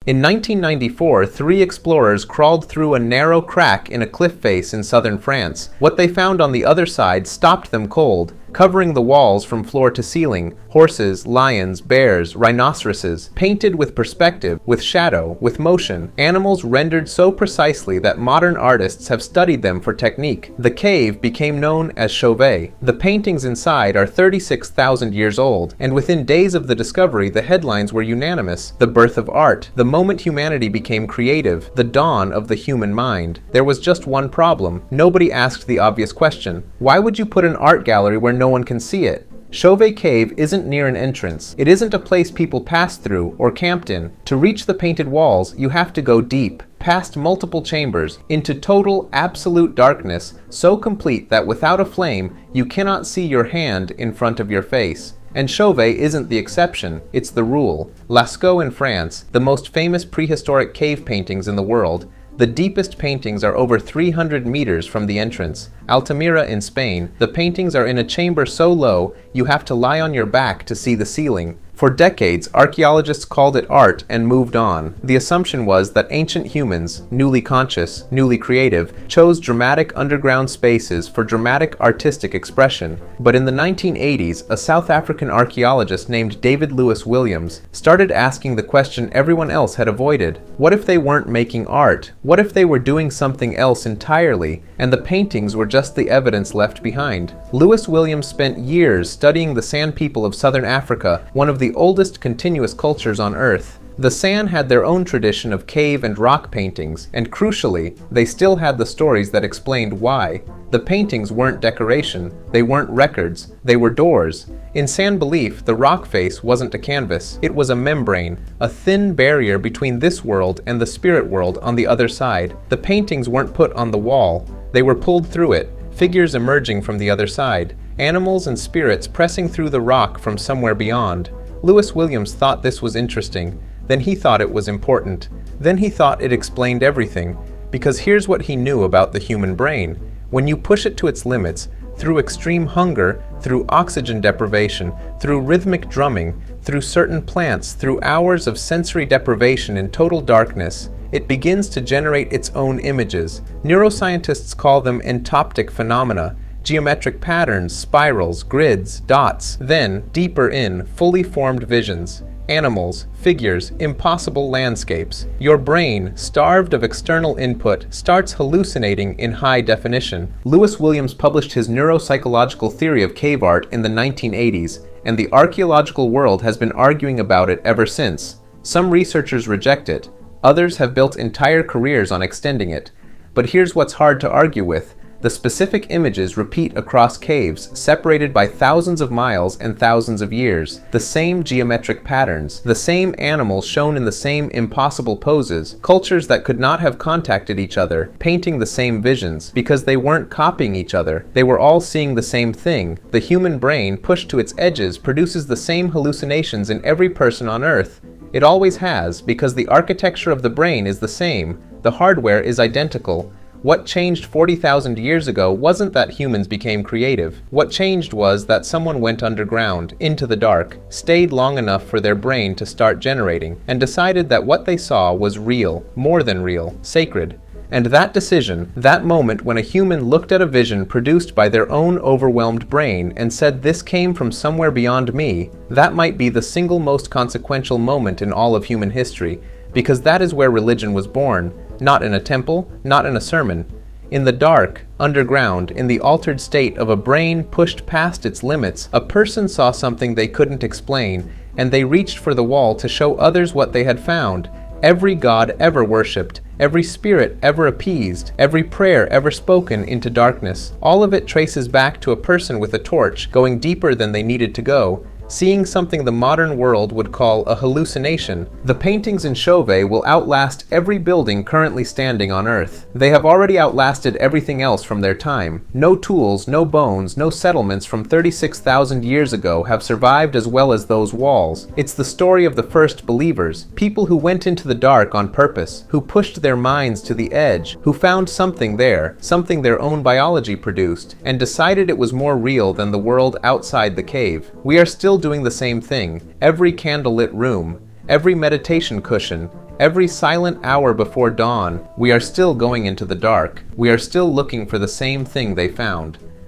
In 1994, 3 explorers crawled through a narrow crack in a cliff face in southern France. What they found on the other side stopped them cold, covering the walls from floor to ceiling. Horses, lions, bears, rhinoceroses, painted with perspective, with shadow, with motion. Animals rendered so precisely that modern artists have studied them for technique. The cave became known as Chauvet. The paintings inside are 36,000 years old, and within days of the discovery, the headlines were unanimous. The birth of art, the moment humanity became creative, the dawn of the human mind. There was just one problem. Nobody asked the obvious question. Why would you put an art gallery where no one can see it? Chauvet Cave isn't near an entrance. It isn't a place people pass through or camped in. To reach the painted walls, you have to go deep, past multiple chambers, into total, absolute darkness, so complete that without a flame, you cannot see your hand in front of your face. And Chauvet isn't the exception, it's the rule. Lascaux in France, the most famous prehistoric cave paintings in the world, the deepest paintings are over 300 meters from the entrance. Altamira in Spain, the paintings are in a chamber so low you have to lie on your back to see the ceiling. For decades, archaeologists called it art and moved on. The assumption was that ancient humans, newly conscious, newly creative, chose dramatic underground spaces for dramatic artistic expression. But in the 1980s, a South African archaeologist named David Lewis Williams started asking the question everyone else had avoided. What if they weren't making art? What if they were doing something else entirely, and the paintings were just the evidence left behind? Lewis Williams spent years studying the San people of southern Africa, one of the oldest continuous cultures on Earth. The San had their own tradition of cave and rock paintings, and crucially, they still had the stories that explained why. The paintings weren't decoration, they weren't records, they were doors. In San belief, the rock face wasn't a canvas, it was a membrane, a thin barrier between this world and the spirit world on the other side. The paintings weren't put on the wall, they were pulled through it, figures emerging from the other side, animals and spirits pressing through the rock from somewhere beyond. Lewis Williams thought this was interesting, then he thought it was important, then he thought it explained everything, because here's what he knew about the human brain. When you push it to its limits, through extreme hunger, through oxygen deprivation, through rhythmic drumming, through certain plants, through hours of sensory deprivation in total darkness, it begins to generate its own images. Neuroscientists call them entoptic phenomena, geometric patterns, spirals, grids, dots, then, deeper in, fully formed visions. Animals, figures, impossible landscapes. Your brain, starved of external input, starts hallucinating in high definition. Lewis Williams published his neuropsychological theory of cave art in the 1980s, and the archaeological world has been arguing about it ever since. Some researchers reject it, others have built entire careers on extending it. But here's what's hard to argue with. The specific images repeat across caves, separated by thousands of miles and thousands of years. The same geometric patterns, the same animals shown in the same impossible poses, cultures that could not have contacted each other, painting the same visions, because they weren't copying each other. They were all seeing the same thing. The human brain, pushed to its edges, produces the same hallucinations in every person on Earth. It always has, because the architecture of the brain is the same. The hardware is identical. What changed 40,000 years ago wasn't that humans became creative. What changed was that someone went underground, into the dark, stayed long enough for their brain to start generating, and decided that what they saw was real, more than real, sacred. And that decision, that moment when a human looked at a vision produced by their own overwhelmed brain and said this came from somewhere beyond me, that might be the single most consequential moment in all of human history, because that is where religion was born. Not in a temple, not in a sermon. In the dark, underground, in the altered state of a brain pushed past its limits, a person saw something they couldn't explain, and they reached for the wall to show others what they had found. Every god ever worshipped, every spirit ever appeased, every prayer ever spoken into darkness. All of it traces back to a person with a torch, going deeper than they needed to go, seeing something the modern world would call a hallucination. The paintings in Chauvet will outlast every building currently standing on Earth. They have already outlasted everything else from their time. No tools, no bones, no settlements from 36,000 years ago have survived as well as those walls. It's the story of the first believers, people who went into the dark on purpose, who pushed their minds to the edge, who found something there, something their own biology produced, and decided it was more real than the world outside the cave. We are still doing the same thing. Every candlelit room, every meditation cushion, every silent hour before dawn, we are still going into the dark. We are still looking for the same thing they found.